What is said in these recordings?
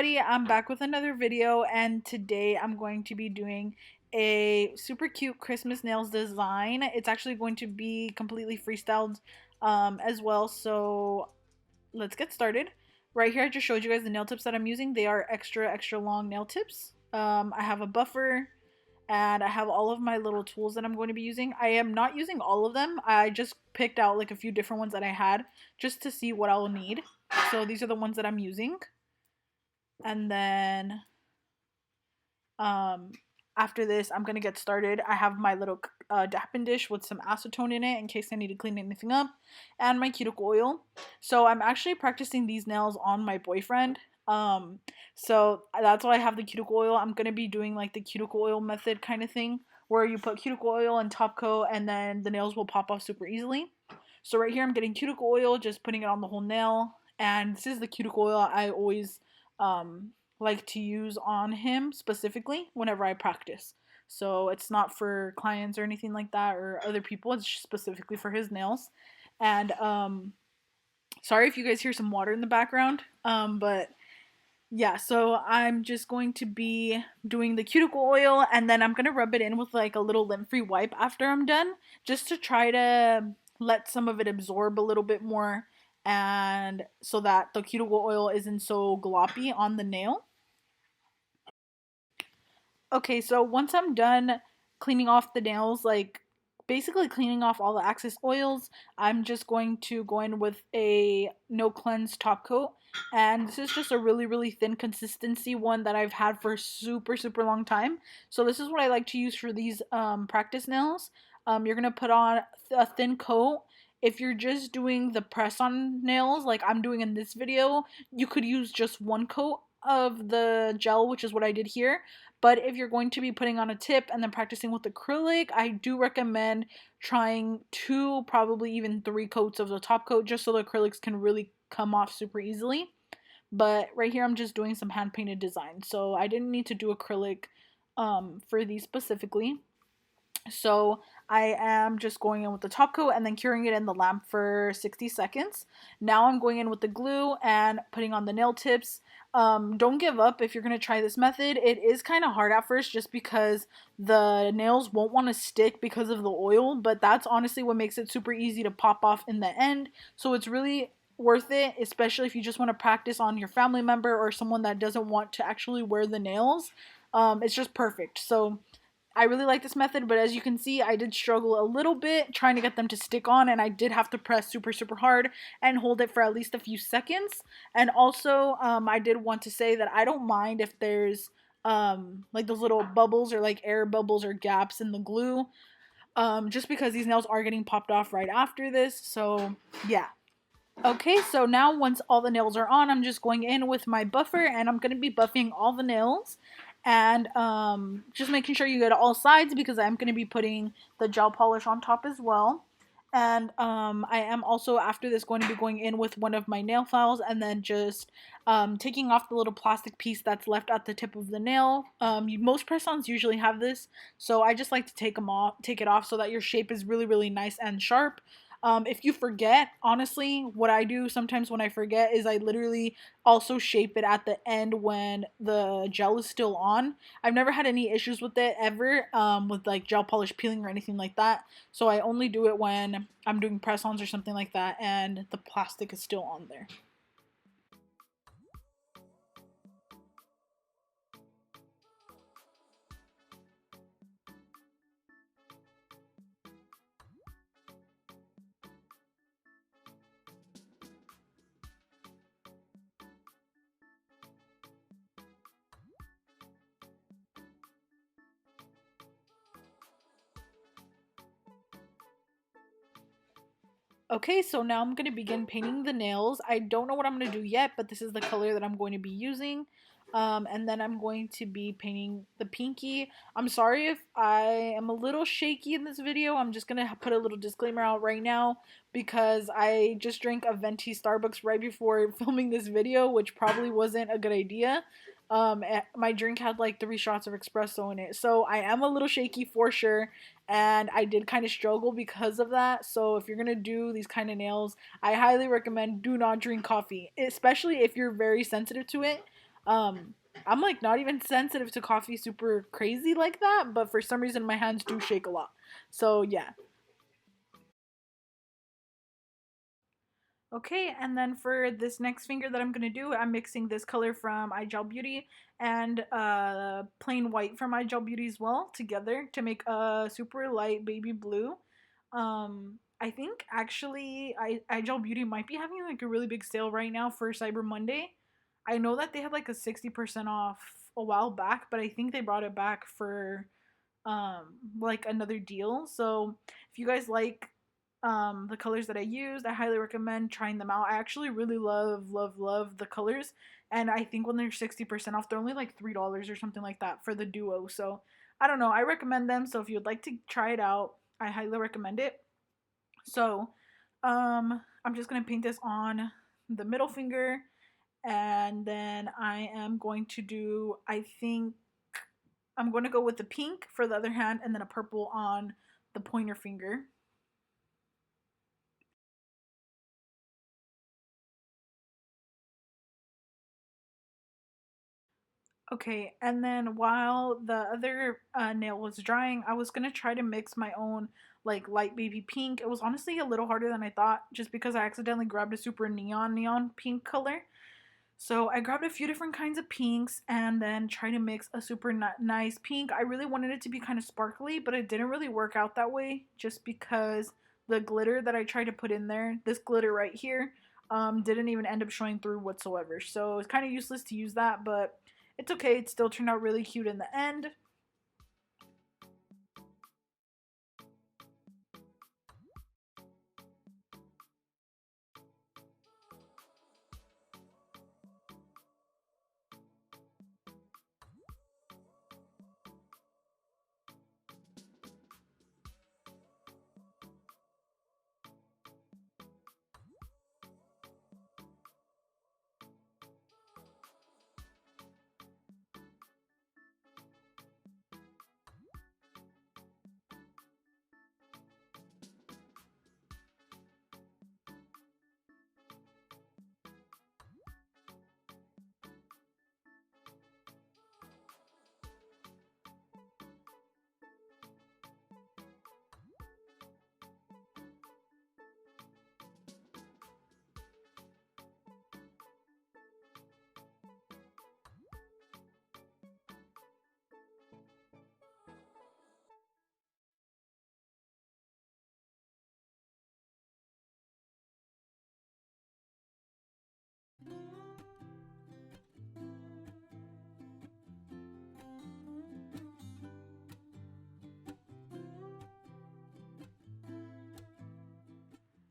everybody, I'm back with another video, and today I'm going to be doing a super cute Christmas nails design. It's actually going to be completely freestyled as well, so let's get started. Right here I just showed you guys the nail tips that I'm using. They are extra long nail tips. I have a buffer and I have all of my little tools that I'm going to be using. I am not using all of them. I just picked out like a few different ones that I had just to see what I'll need. So these are the ones that I'm using. And then um, after this, I'm gonna get started. I have my little dapping dish with some acetone in it in case I need to clean anything up, and my cuticle oil. So I'm actually practicing these nails on my boyfriend. Um, so that's why I have the cuticle oil. I'm gonna be doing like the cuticle oil method kind of thing, where you put cuticle oil and top coat, and then the nails will pop off super easily. So right here, I'm getting cuticle oil, just putting it on the whole nail, and this is the cuticle oil I always like to use on him specifically whenever I practice. So it's not for clients or anything like that or other people. It's specifically for his nails. And sorry if you guys hear some water in the background. But yeah, so I'm just going to be doing the cuticle oil and then I'm going to rub it in with like a little lint-free wipe after I'm done, just to try to let some of it absorb a little bit more, and so that the cuticle oil isn't so gloppy on the nail. Okay, so once I'm done cleaning off the nails, like basically cleaning off all the excess oils, I'm just going to go in with a no cleanse top coat. And this is just a really thin consistency one that I've had for super long time. So this is what I like to use for these practice nails. You're gonna put on a thin coat. If you're just doing the press on nails like I'm doing in this video, you could use just one coat of the gel, which is what I did here. But if you're going to be putting on a tip and then practicing with acrylic, I do recommend trying 2, probably even 3 coats of the top coat, just so the acrylics can really come off super easily. But right here I'm just doing some hand painted design, so I didn't need to do acrylic for these specifically. So I am just going in with the top coat and then curing it in the lamp for 60 seconds. Now I'm going in with the glue and putting on the nail tips. Don't give up if you're going to try this method. It is kind of hard at first just because the nails won't want to stick because of the oil, but that's honestly what makes it super easy to pop off in the end. So it's really worth it, especially if you just want to practice on your family member or someone that doesn't want to actually wear the nails. It's just perfect. So I really like this method, but as you can see, I did struggle a little bit trying to get them to stick on, and I did have to press super hard and hold it for at least a few seconds. And also, I did want to say that I don't mind if there's like those little bubbles or like air bubbles or gaps in the glue, just because these nails are getting popped off right after this. So yeah. Okay, so now once all the nails are on, I'm just going in with my buffer and I'm going to be buffing all the nails, and just making sure you go to all sides because I'm going to be putting the gel polish on top as well. And I am also after this going to be going in with one of my nail files and then just taking off the little plastic piece that's left at the tip of the nail. Most press-ons usually have this, so I just like to take it off so that your shape is really nice and sharp. If you forget, honestly, what I do sometimes when I forget is I literally also shape it at the end when the gel is still on. I've never had any issues with it ever, with like gel polish peeling or anything like that. So I only do it when I'm doing press-ons or something like that and the plastic is still on there. Okay, so now I'm going to begin painting the nails. I don't know what I'm going to do yet, but this is the color that I'm going to be using. And then I'm going to be painting the pinky. I'm sorry if I am a little shaky in this video. I'm just going to put a little disclaimer out right now because I just drank a venti Starbucks right before filming this video, which probably wasn't a good idea. My drink had like 3 shots of espresso in it, so I am a little shaky for sure, and I did kind of struggle because of that. So if you're gonna do these kind of nails, I highly recommend do not drink coffee, especially if you're very sensitive to it. Um, I'm like not even sensitive to coffee super crazy like that, but for some reason my hands do shake a lot. So yeah. Okay, and then for this next finger that I'm gonna do, I'm mixing this color from iGel Beauty and plain white from iGel Beauty as well together to make a super light baby blue. I think actually iGel Beauty might be having like a really big sale right now for Cyber Monday. I know that they had like a 60% off a while back, but I think they brought it back for like another deal. So if you guys like the colors that I used, I highly recommend trying them out. I actually really love the colors, and I think when they're 60% off, they're only like $3 or something like that for the duo. So I don't know, I recommend them. So if you'd like to try it out, I highly recommend it. So I'm just gonna paint this on the middle finger, and then I am going to do, I think I'm going to go with the pink for the other hand and then a purple on the pointer finger. Okay, and then while the other nail was drying, I was going to try to mix my own like light baby pink. It was honestly a little harder than I thought just because I accidentally grabbed a super neon pink color. So I grabbed a few different kinds of pinks and then tried to mix a super nice pink. I really wanted it to be kind of sparkly, but it didn't really work out that way just because the glitter that I tried to put in there, this glitter right here, didn't even end up showing through whatsoever. So it's kind of useless to use that, but it's okay. It still turned out really cute in the end.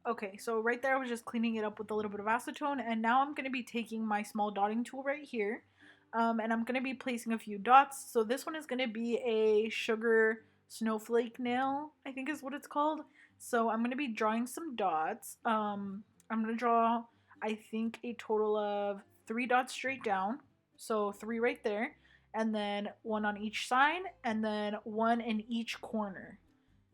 Okay, so right there I was just cleaning it up with a little bit of acetone, and now I'm going to be taking my small dotting tool right here, and I'm going to be placing a few dots. So this one is going to be a sugar snowflake nail, I think is what it's called. So I'm going to be drawing some dots. I'm going to draw, I think, a total of 3 dots straight down, so 3 right there, and then 1 on each side, and then 1 in each corner.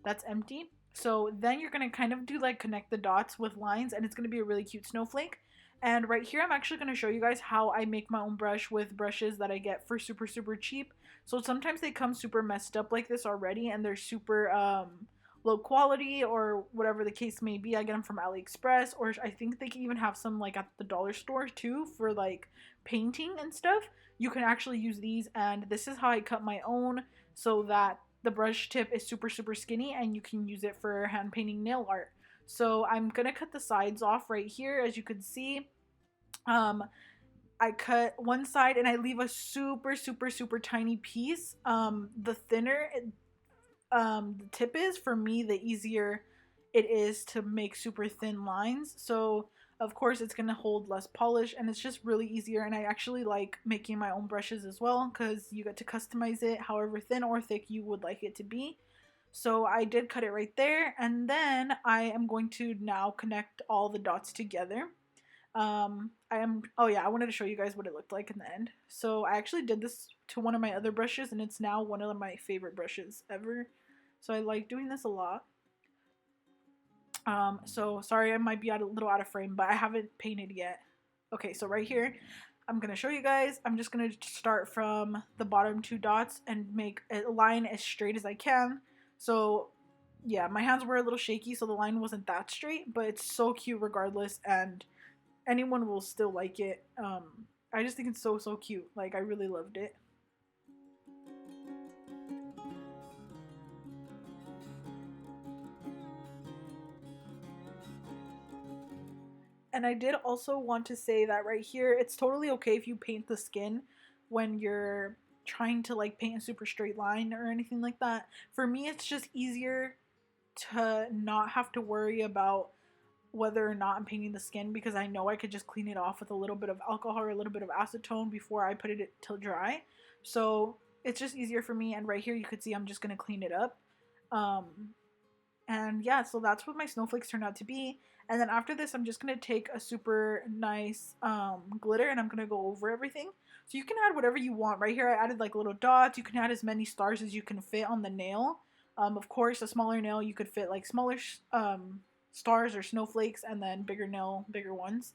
That's empty. So then you're gonna kind of do like connect the dots with lines, and it's gonna be a really cute snowflake. And right here, I'm actually gonna show you guys how I make my own brush with brushes that I get for super cheap. So sometimes they come super messed up like this already, and they're super low quality or whatever the case may be. I get them from AliExpress, or I think they can even have some like at the dollar store too for like painting and stuff. You can actually use these, and this is how I cut my own so that the brush tip is super skinny and you can use it for hand painting nail art. So I'm gonna cut the sides off right here. As you can see, um, I cut one side and I leave a super tiny piece. The thinner the tip is, for me, the easier it is to make super thin lines. So of course it's going to hold less polish, and it's just really easier. And I actually like making my own brushes as well because you get to customize it however thin or thick you would like it to be. So I did cut it right there, and then I am going to now connect all the dots together. Oh yeah, I wanted to show you guys what it looked like in the end. So I actually did this to one of my other brushes, and it's now one of my favorite brushes ever. So I like doing this a lot. So sorry, I might be a little out of frame, but I haven't painted yet. Okay, so right here, I'm going to show you guys. I'm just going to start from the bottom two dots and make a line as straight as I can. So yeah, my hands were a little shaky, so the line wasn't that straight, but it's so cute regardless, and anyone will still like it. I just think it's so, so cute. Like, I really loved it. And I did also want to say that right here, it's totally okay if you paint the skin when you're trying to like paint a super straight line or anything like that. For me, it's just easier to not have to worry about whether or not I'm painting the skin, because I know I could just clean it off with a little bit of alcohol or a little bit of acetone before I put it to dry. So it's just easier for me. And right here you could see I'm just going to clean it up. Um, and yeah, so that's what my snowflakes turned out to be. And then after this, I'm just going to take a super nice glitter and I'm going to go over everything. So you can add whatever you want. Right here I added like little dots. You can add as many stars as you can fit on the nail. Of course, a smaller nail, you could fit like smaller stars or snowflakes, and then bigger nail, bigger ones.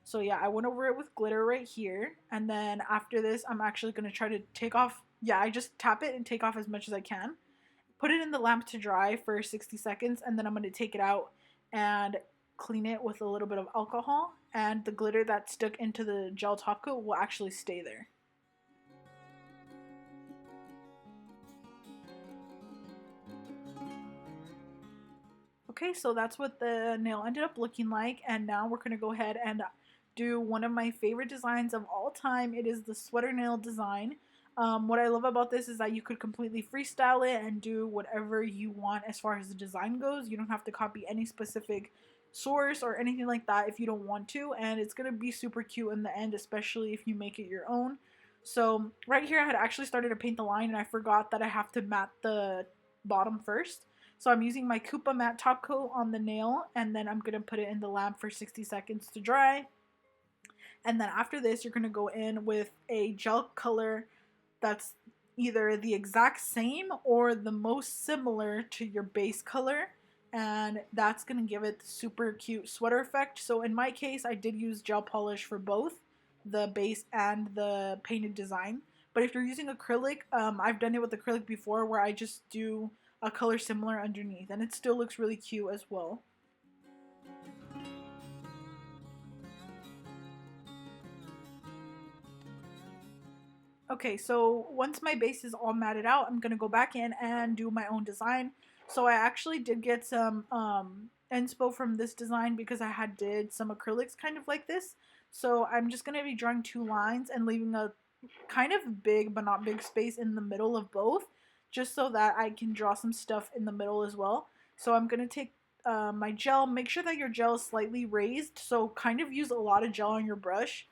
So yeah, I went over it with glitter right here. And then after this, I'm actually going to try to take off. Yeah, I just tap it and take off as much as I can, put it in the lamp to dry for 60 seconds, and then I'm going to take it out and clean it with a little bit of alcohol, and the glitter that stuck into the gel top coat will actually stay there. Okay, so that's what the nail ended up looking like, and now we're going to go ahead and do one of my favorite designs of all time. It is the sweater nail design. What I love about this is that you could completely freestyle it and do whatever you want as far as the design goes. You don't have to copy any specific source or anything like that if you don't want to, and it's going to be super cute in the end, especially if you make it your own. So right here I had actually started to paint the line and I forgot that I have to matte the bottom first. So I'm using my Koopa matte top coat on the nail, and then I'm going to put it in the lamp for 60 seconds to dry. And then after this, you're going to go in with a gel color that's either the exact same or the most similar to your base color. And that's going to give it the super cute sweater effect. So in my case, I did use gel polish for both the base and the painted design. But if you're using acrylic, I've done it with acrylic before where I just do a color similar underneath, and it still looks really cute as well. Okay, so once my base is all matted out, I'm gonna go back in and do my own design. So I actually did get some inspo from this design because I had did some acrylics kind of like this. So I'm just gonna be drawing two lines and leaving a kind of big but not big space in the middle of both, just so that I can draw some stuff in the middle as well. So I'm gonna take my gel. Make sure that your gel is slightly raised, so kind of use a lot of gel on your brush,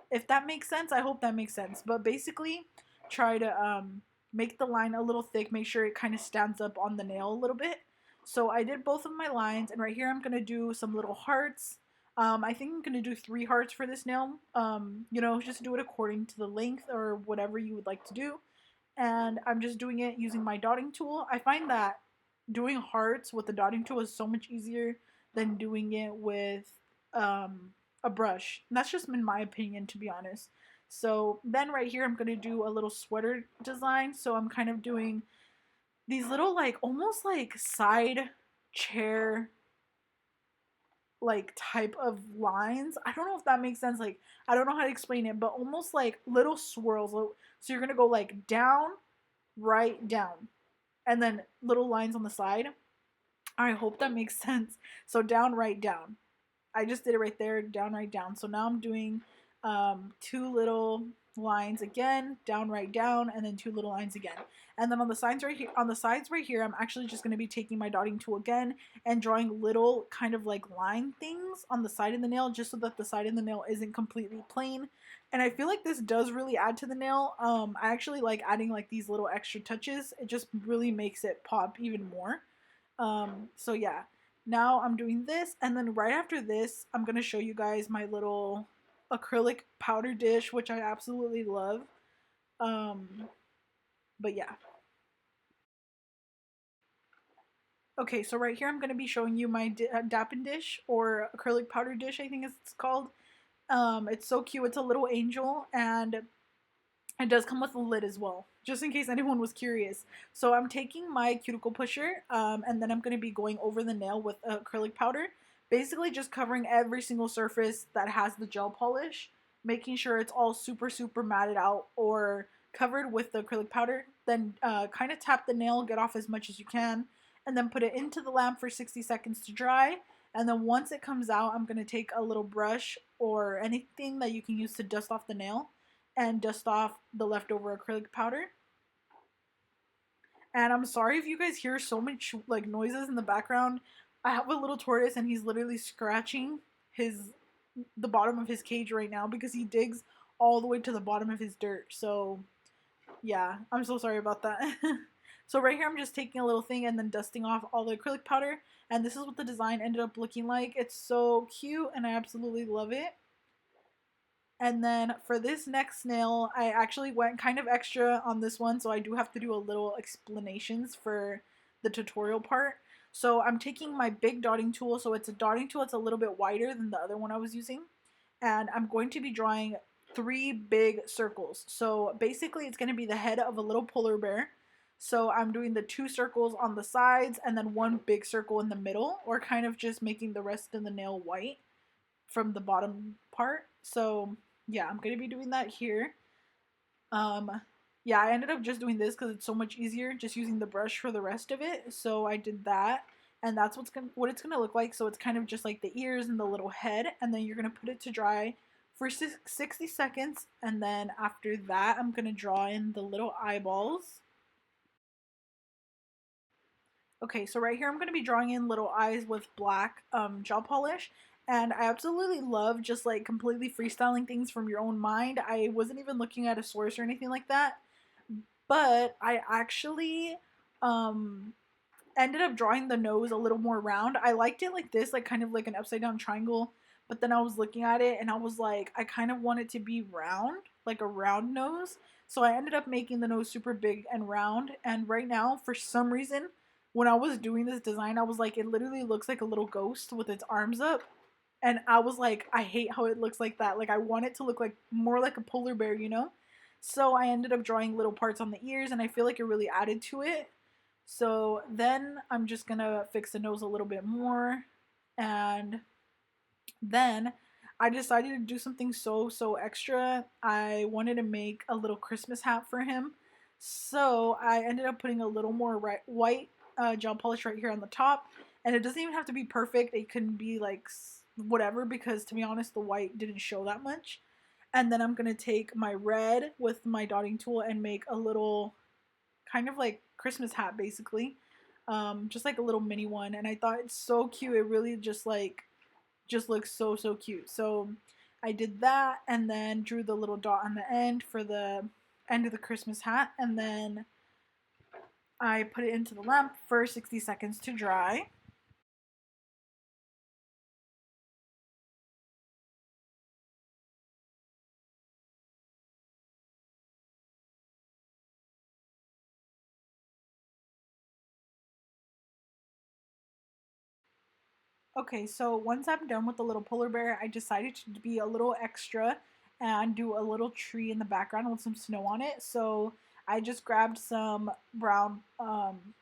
if that makes sense. I hope that makes sense. But basically, try to make the line a little thick. Make sure it kind of stands up on the nail a little bit. So I did both of my lines, and right here I'm gonna do some little hearts. I think I'm gonna do 3 hearts for this nail. You know, just do it according to the length or whatever you would like to do. And I'm just doing it using my dotting tool. I find that doing hearts with the dotting tool is so much easier than doing it with a brush. And that's just in my opinion, to be honest. So then right here, I'm going to do a little sweater design. So I'm kind of doing these little like almost like side chair like type of lines. I don't know if that makes sense. Like, I don't know how to explain it, but almost like little swirls. So you're going to go like down, right, down, and then little lines on the side. I hope that makes sense. So down, right, down. I just did it right there, down, right, down. So now I'm doing 2 little lines again, down, right, down, and then 2 little lines again. And then on the sides right here, I'm actually just going to be taking my dotting tool again and drawing little kind of like line things on the side of the nail, just so that the side of the nail isn't completely plain. And I feel like this does really add to the nail. I actually like adding like these little extra touches. It just really makes it pop even more. So yeah, now I'm doing this, and then right after this, I'm gonna show you guys my little acrylic powder dish, which I absolutely love. Um, but yeah. Okay, so right here I'm gonna be showing you my Dappen dish, or acrylic powder dish, I think it's called. It's so cute. It's a little angel, and it does come with a lid as well, just in case anyone was curious. So I'm taking my cuticle pusher, and then I'm going to be going over the nail with acrylic powder, basically just covering every single surface that has the gel polish, making sure it's all super, super matted out or covered with the acrylic powder. Then kind of tap the nail, get off as much as you can, and then put it into the lamp for 60 seconds to dry. And then once it comes out, I'm going to take a little brush or anything that you can use to dust off the nail and dust off the leftover acrylic powder. And I'm sorry if you guys hear so much like noises in the background. I have a little tortoise and he's literally scratching his the bottom of his cage right now because he digs all the way to the bottom of his dirt. So yeah, I'm so sorry about that. So right here I'm just taking a little thing and then dusting off all the acrylic powder, and this is what the design ended up looking like. It's so cute and I absolutely love it. And then for this next nail, I actually went kind of extra on this one, so I do have to do a little explanations for the tutorial part. So I'm taking my big dotting tool, so it's a dotting tool, it's a little bit wider than the other one I was using. And I'm going to be drawing 3 big circles. So basically it's going to be the head of a little polar bear. So I'm doing the 2 circles on the sides and then 1 big circle in the middle, or kind of just making the rest of the nail white from the bottom part. So yeah, I'm gonna be doing that here. Um, yeah, I ended up just doing this because it's so much easier just using the brush for the rest of it. So I did that, and that's what it's gonna look like. So it's kind of just like the ears and the little head, and then you're gonna put it to dry for 60 seconds, and then after that, I'm gonna draw in the little eyeballs. Okay, so right here I'm going to be drawing in little eyes with black gel polish. And I absolutely love just like completely freestyling things from your own mind. I wasn't even looking at a source or anything like that. But I actually um, ended up drawing the nose a little more round. I liked it like this, like kind of like an upside down triangle. But then I was looking at it and I was like, I kind of want it to be round, like a round nose. So I ended up making the nose super big and round. And right now, for some reason, when I was doing this design, I was like, it literally looks like a little ghost with its arms up. And I was like, I hate how it looks like that. Like, I want it to look like more like a polar bear, you know? So I ended up drawing little parts on the ears, and I feel like it really added to it. So then I'm just gonna fix the nose a little bit more. And then I decided to do something so extra. I wanted to make a little Christmas hat for him. So I ended up putting a little more white gel polish right here on the top. And it doesn't even have to be perfect. It can be like whatever, because to be honest, the white didn't show that much. And then I'm going to take my red with my dotting tool and make a little kind of like Christmas hat basically. Just like a little mini one. And I thought it's so cute. It really just looks so cute. So I did that and then drew the little dot on the end for the end of the Christmas hat, and then I put it into the lamp for 60 seconds to dry. Okay, so once I'm done with the little polar bear, I decided to be a little extra and do a little tree in the background with some snow on it. So I just grabbed some brown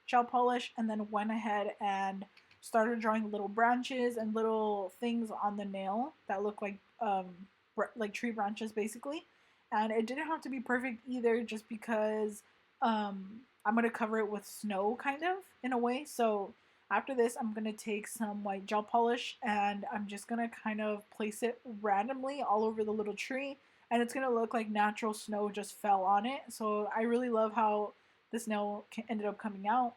gel polish and then went ahead and started drawing little branches and little things on the nail that look like tree branches basically. And it didn't have to be perfect either, just because I'm gonna cover it with snow kind of in a way. So after this, I'm going to take some white gel polish and I'm just going to kind of place it randomly all over the little tree. And it's going to look like natural snow just fell on it. So I really love how this nail ended up coming out.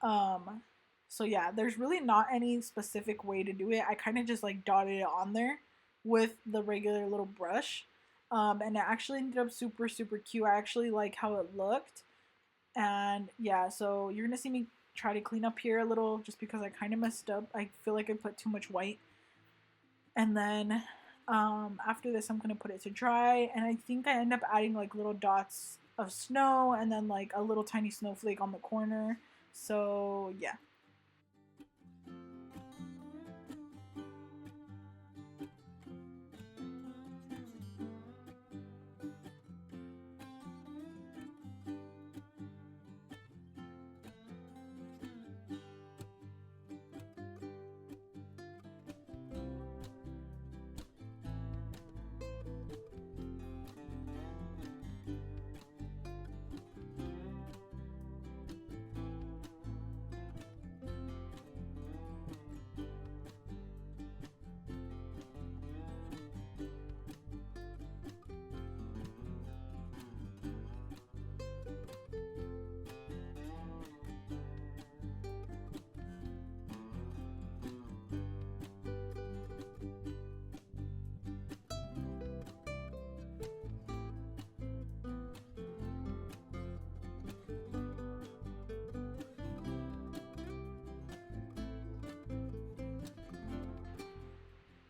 Um, so yeah, there's really not any specific way to do it. I kind of just like dotted it on there with the regular little brush. And it actually ended up super cute. I actually like how it looked. And yeah, so you're gonna see me try to clean up here a little just because I kind of messed up. I feel like I put too much white. And then after this, I'm gonna put it to dry. And I think I end up adding like little dots of snow and then like a little tiny snowflake on the corner. So yeah.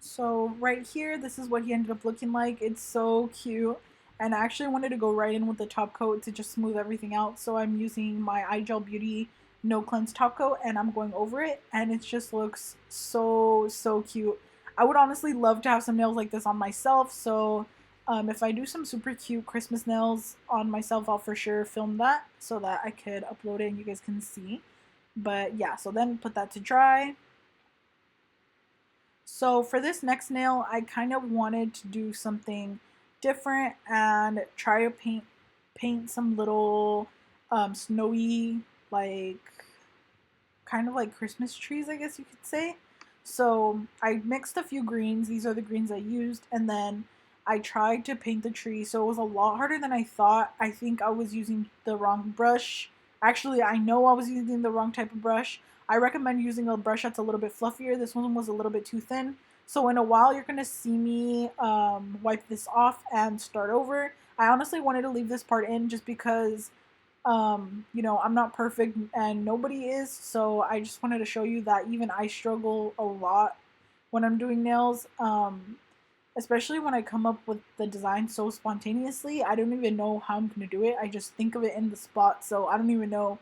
So right here, this is what he ended up looking like. It's so cute. And I actually wanted to go right in with the top coat to just smooth everything out. So I'm using my iGel Beauty No Cleanse top coat and I'm going over it. And it just looks so, so cute. I would honestly love to have some nails like this on myself. So if I do some super cute Christmas nails on myself, I'll for sure film that so that I could upload it and you guys can see. But yeah, so then put that to dry. So for this next nail, I kind of wanted to do something different and try to paint some little snowy, like kind of like Christmas trees, I guess you could say. So I mixed a few greens. These are the greens I used, and then I tried to paint the tree. So it was a lot harder than I thought. I think I was using the wrong brush. Actually, I know I was using the wrong type of brush. I recommend using a brush that's a little bit fluffier. This one was a little bit too thin. So in a while, you're gonna see me wipe this off and start over. I honestly wanted to leave this part in just because you know, I'm not perfect and nobody is, so I just wanted to show you that even I struggle a lot when I'm doing nails. Especially when I come up with the design so spontaneously. I don't even know how I'm gonna do it. I just think of it in the spot, so I don't even know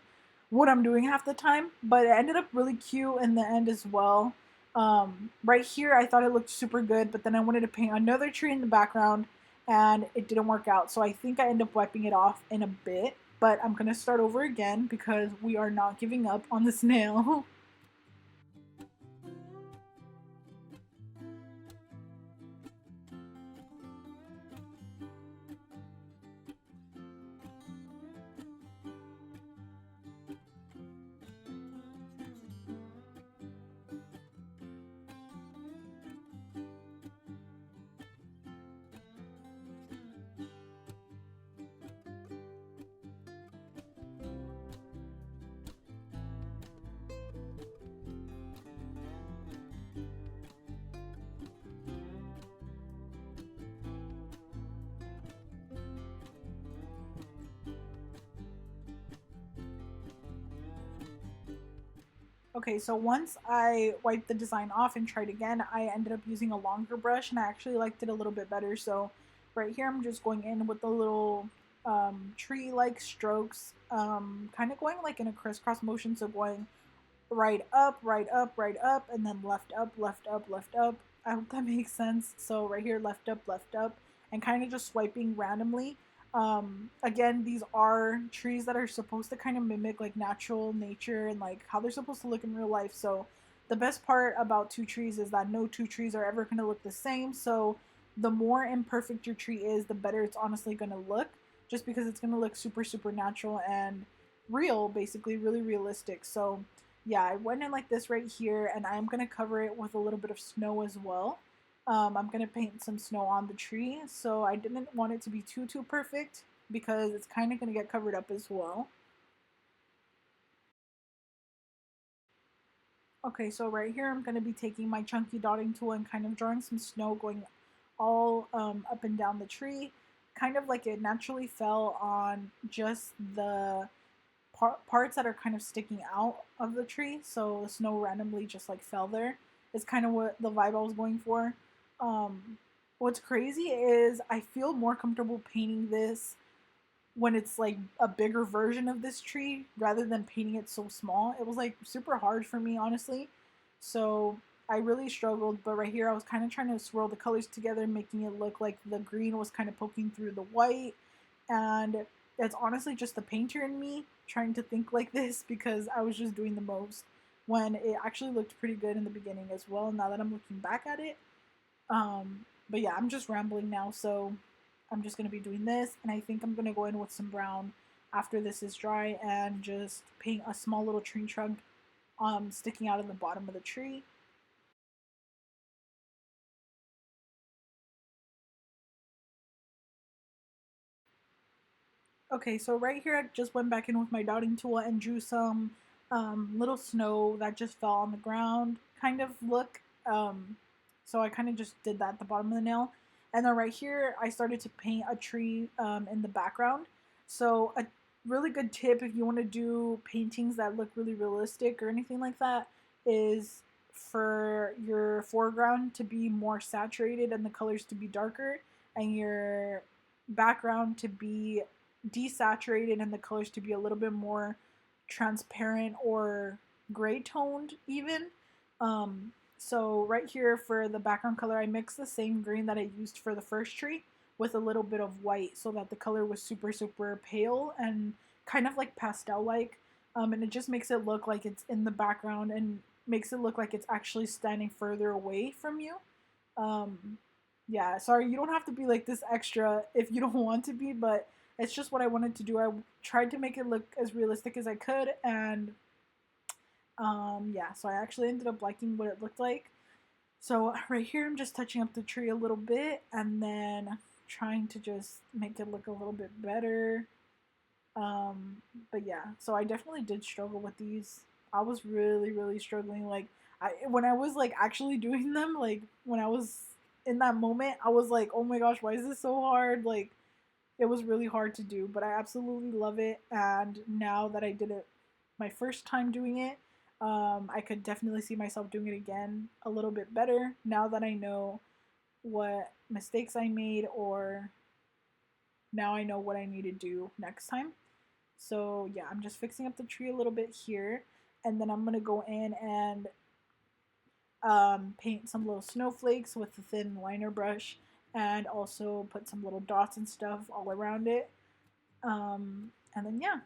what I'm doing half the time. But it ended up really cute in the end as well. Right here, I thought it looked super good, but then I wanted to paint another tree in the background, and it didn't work out. So I think I end up wiping it off in a bit. But I'm gonna start over again because we are not giving up on this nail. Okay, so once I wiped the design off and tried again, I ended up using a longer brush and I actually liked it a little bit better. So right here, I'm just going in with the little tree-like strokes, kind of going like in a crisscross motion. So going right up, right up, right up, and then left up, left up, left up. I hope that makes sense. So right here, left up, and kind of just swiping randomly. Again, these are trees that are supposed to kind of mimic like natural nature and like how they're supposed to look in real life. So the best part about two trees is that no two trees are ever going to look the same. So the more imperfect your tree is, the better it's honestly going to look, just because it's going to look super, super natural and real, basically, really realistic. So yeah, I went in like this right here, and I'm gonna cover it with a little bit of snow as well. I'm gonna paint some snow on the tree, so I didn't want it to be too perfect because it's kind of gonna get covered up as well. Okay, so right here I'm gonna be taking my chunky dotting tool and kind of drawing some snow going all up and down the tree, kind of like it naturally fell on just the parts that are kind of sticking out of the tree, so the snow randomly just like fell there. Is kind of what the vibe I was going for. Um, what's crazy is I feel more comfortable painting this when it's like a bigger version of this tree rather than painting it so small. It was like super hard for me, honestly. So I really struggled, but right here I was kind of trying to swirl the colors together, making it look like the green was kind of poking through the white. And it's honestly just the painter in me trying to think like this because I was just doing the most when it actually looked pretty good in the beginning as well, now that I'm looking back at it. But yeah, I'm just rambling now, so I'm just going to be doing this, and I think I'm going to go in with some brown after this is dry and just paint a small little tree trunk sticking out of the bottom of the tree. Okay, so right here I just went back in with my dotting tool and drew some little snow that just fell on the ground kind of look. So I kind of just did that at the bottom of the nail. And then right here I started to paint a tree in the background. So a really good tip if you want to do paintings that look really realistic or anything like that is for your foreground to be more saturated and the colors to be darker, and your background to be desaturated and the colors to be a little bit more transparent or gray toned even. So right here for the background color, I mixed the same green that I used for the first tree with a little bit of white so that the color was super, super pale and kind of like pastel like. And it just makes it look like it's in the background and makes it look like it's actually standing further away from you. Um, yeah, sorry, you don't have to be like this extra if you don't want to be, but it's just what I wanted to do. I tried to make it look as realistic as I could, and yeah, so I actually ended up liking what it looked like. So right here, I'm just touching up the tree a little bit, and then trying to just make it look a little bit better. But yeah, so I definitely did struggle with these. I was really, really struggling. Like, when I was like actually doing them, like when I was in that moment, I was like, oh my gosh, why is this so hard? Like, it was really hard to do, but I absolutely love it. And now that I did it my first time doing it, I could definitely see myself doing it again a little bit better now that I know what mistakes I made, or now I know what I need to do next time. So yeah, I'm just fixing up the tree a little bit here, and then I'm gonna go in and paint some little snowflakes with a thin liner brush, and also put some little dots and stuff all around it. And then yeah.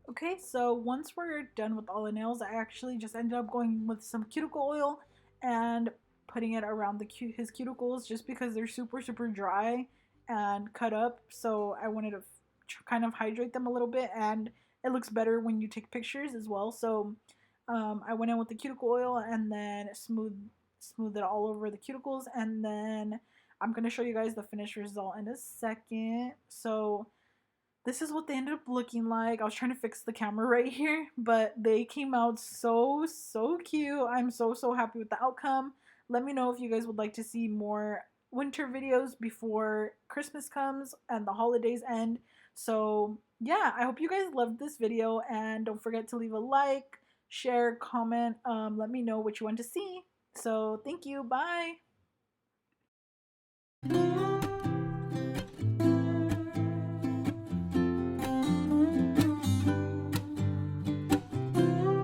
Okay, so once we're done with all the nails, I actually just ended up going with some cuticle oil and putting it around his cuticles just because they're super, super dry and cut up. So I wanted to kind of hydrate them a little bit, and it looks better when you take pictures as well. So I went in with the cuticle oil and then smooth it all over the cuticles, and then I'm gonna show you guys the finished result in a second. So this is what they ended up looking like. I was trying to fix the camera right here, but they came out so, so cute. I'm so, so happy with the outcome. Let me know if you guys would like to see more winter videos before Christmas comes and the holidays end. So yeah, I hope you guys loved this video, and don't forget to leave a like, share, comment. Let me know what you want to see. So thank you. Bye.